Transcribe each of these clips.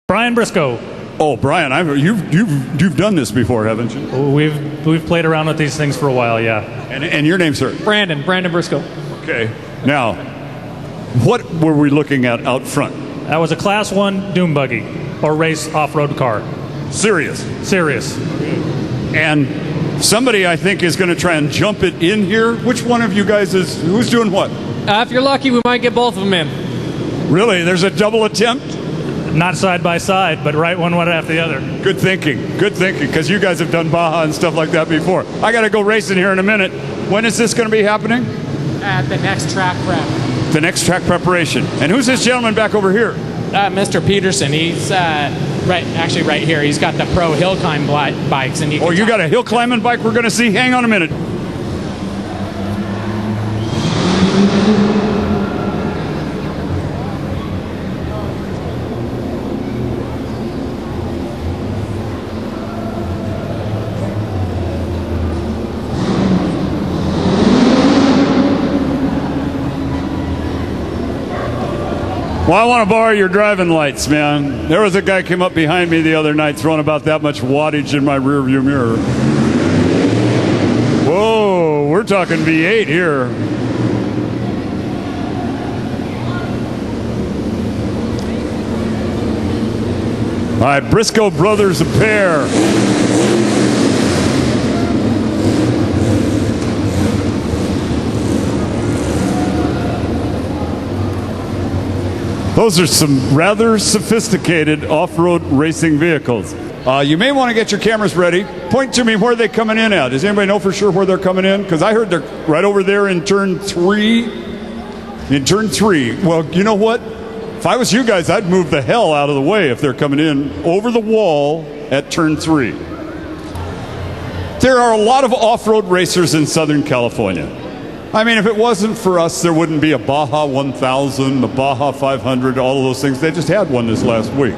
Brian Briscoe. Oh, Brian, you've done this before, haven't you? We've played around with these things for a while, yeah. And your name, sir? Brandon Briscoe. Okay. Now, what were we looking at out front? That was a Class 1 dune buggy, or race off-road car. Serious? Serious. And somebody, I think, is going to try and jump it in here. Which one of you guys who's doing what? If you're lucky, we might get both of them in. Really? There's a double attempt? Not side by side, but right one after the other. Good thinking, because you guys have done Baja and stuff like that before. I got to go racing here in a minute. When is this going to be happening? At the next track prep. The next track preparation. And who's this gentleman back over here? Mr. Peterson. He's right here. He's got the pro hill climb bikes. And you got a hill climbing bike we're going to see? Hang on a minute. Well, I want to borrow your driving lights, man. There was a guy came up behind me the other night throwing about that much wattage in my rearview mirror. Whoa, we're talking V8 here. All right, Briscoe Brothers a pair. Those are some rather sophisticated off-road racing vehicles. You may want to get your cameras ready. Point to me where they're coming in at. Does anybody know for sure where they're coming in? Because I heard they're right over there in turn 3. In turn 3. Well, you know what? If I was you guys, I'd move the hell out of the way if they're coming in over the wall at turn 3. There are a lot of off-road racers in Southern California. I mean, if it wasn't for us, there wouldn't be a Baja 1000, the Baja 500, all of those things. They just had one this last week.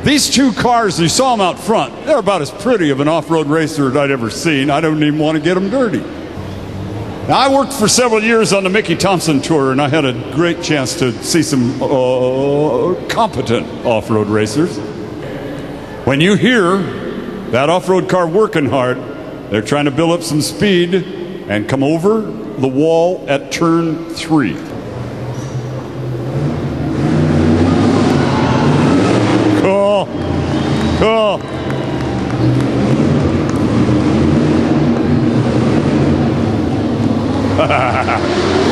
These two cars, you saw them out front, they're about as pretty of an off-road racer as I'd ever seen. I don't even want to get them dirty. Now, I worked for several years on the Mickey Thompson Tour, and I had a great chance to see some competent off-road racers. When you hear that off-road car working hard, they're trying to build up some speed and come over the wall at turn 3. Cool. Cool.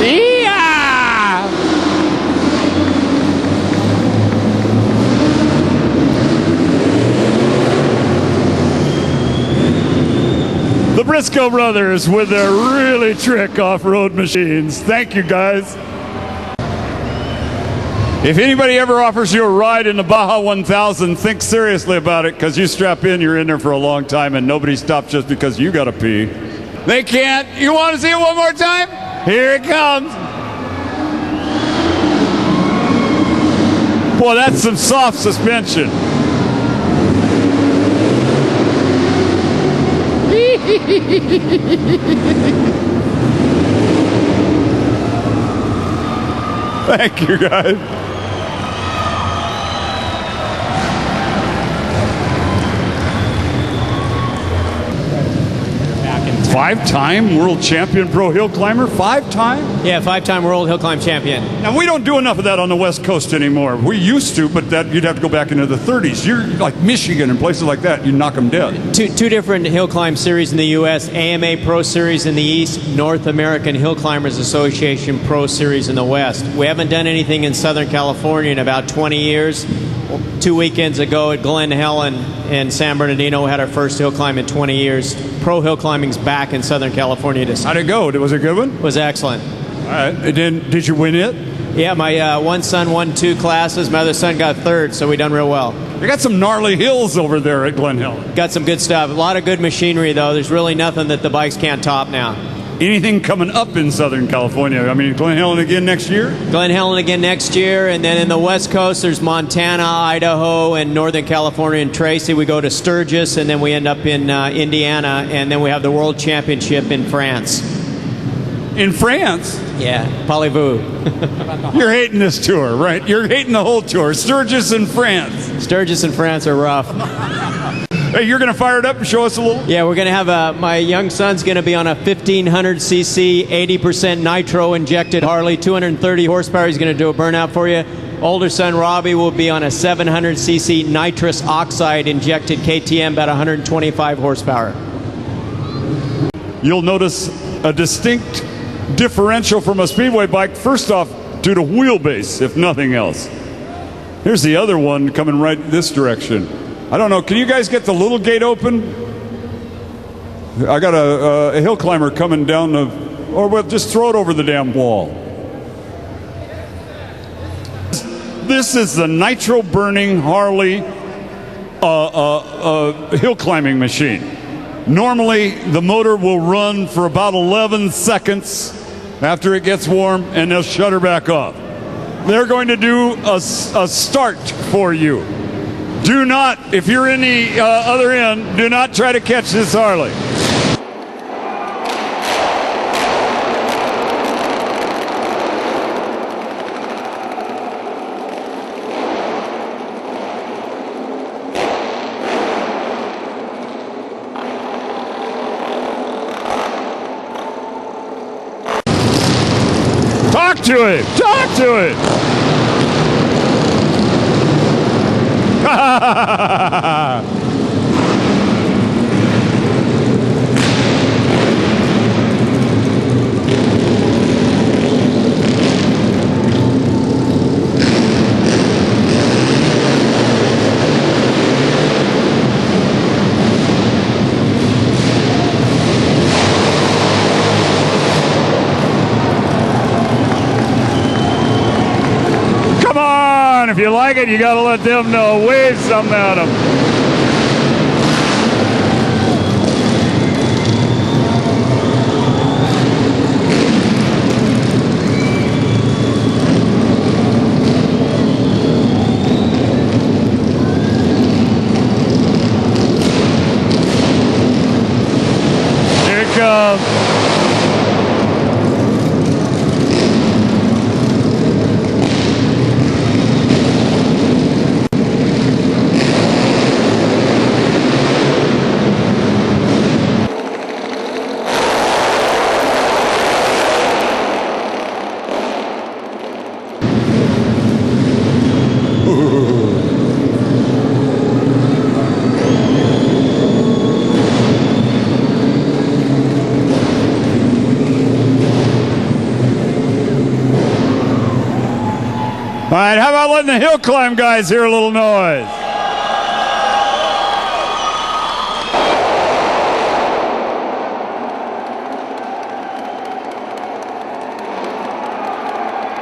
Yeah! The Briscoe brothers with their really trick off-road machines. Thank you, guys. If anybody ever offers you a ride in the Baja 1000, think seriously about it, because you strap in, you're in there for a long time, and nobody stops just because you got to pee. They can't. You want to see it one more time? Here it comes. Boy, that's some soft suspension. Thank you, guys. Five-time world champion pro hill climber? 5-time? Yeah, 5-time world hill climb champion. Now, we don't do enough of that on the West Coast anymore. We used to, but that you'd have to go back into the 30s. You're like Michigan and places like that, you knock them dead. Two different hill climb series in the U.S., AMA Pro Series in the East, North American Hill Climbers Association Pro Series in the West. We haven't done anything in Southern California in about 20 years. 2 weekends ago at Glen Helen in San Bernardino, we had our first hill climb in 20 years. Pro hill climbing's back in Southern California this year. How'd it go? Was it a good one? It was excellent. All right. Did you win it? Yeah, my one son won 2 classes. My other son got 3rd, so we done real well. They got some gnarly hills over there at Glen Helen. Got some good stuff. A lot of good machinery, though. There's really nothing that the bikes can't top now. Anything coming up in Southern California? I mean, Glen Helen again next year? Glen Helen again next year, and then in the West Coast, there's Montana, Idaho, and Northern California and Tracy. We go to Sturgis, and then we end up in Indiana, and then we have the World Championship in France. In France? Yeah, Parlez-vous. You're hating this tour, right? You're hating the whole tour. Sturgis in France. Sturgis and France are rough. Hey, you're going to fire it up and show us a little? Yeah, we're going to have my young son's going to be on a 1500cc, 80% nitro injected Harley, 230 horsepower. He's going to do a burnout for you. Older son Robbie will be on a 700cc nitrous oxide injected KTM, about 125 horsepower. You'll notice a distinct differential from a Speedway bike, first off, due to wheelbase, if nothing else. Here's the other one coming right this direction. I don't know, can you guys get the little gate open? I got a hill climber coming down the, or well, just throw it over the damn wall. This is the nitro burning Harley hill climbing machine. Normally, the motor will run for about 11 seconds after it gets warm, and they'll shut her back off. They're going to do a start for you. Do not, if you're in the other end, do not try to catch this Harley. Talk to him! Talk to him! Come on! If you like it, you gotta let them know. Wave something at them. Here it comes. All right, how about letting the hill climb guys hear a little noise?